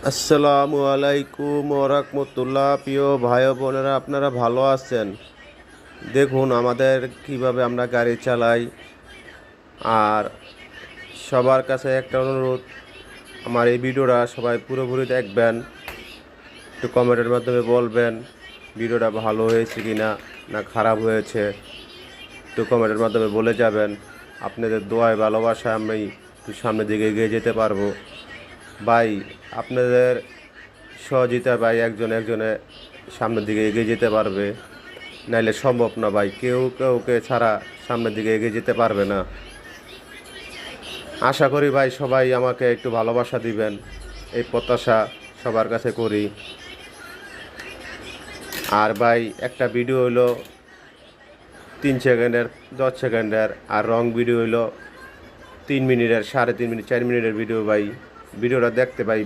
আসসালামু আলাইকুম ওরহমতুল্লাহ। প্রিয় ভাই ও বোনেরা, আপনারা ভালো আছেন? দেখুন আমাদের কিভাবে আমরা গাড়ি চালাই। আর সবার কাছে একটা অনুরোধ, আমার এই ভিডিওটা সবাই পুরোপুরি দেখবেন। একটু কমেন্টের মাধ্যমে বলবেন ভিডিওটা ভালো হয়েছে কি না, না খারাপ হয়েছে। একটু কমেন্টের মাধ্যমে বলে যাবেন। আপনাদের দোয়ায় ভালোবাসা আমি একটু সামনের দিকে এগিয়ে যেতে পারবো। ভাই, আপনাদের সহযোগিতা ভাই একজনে সামনের দিকে এগিয়ে যেতে পারবে, নাইলে সম্ভব না ভাই। কেউ কাউকে ছাড়া সামনের দিকে এগিয়ে যেতে পারবে না। আশা করি ভাই সবাই আমাকে একটু ভালোবাসা দিবেন, এই প্রত্যাশা সবার কাছে করি। আর ভাই, একটা ভিডিও হইলো 3 সেকেন্ডের, 10 সেকেন্ডের, আর রং ভিডিও হইলো 3 মিনিটের, 3.5 মিনিট, 4 মিনিটের ভিডিও। ভাই ভিডিওটা দেখতে ভাই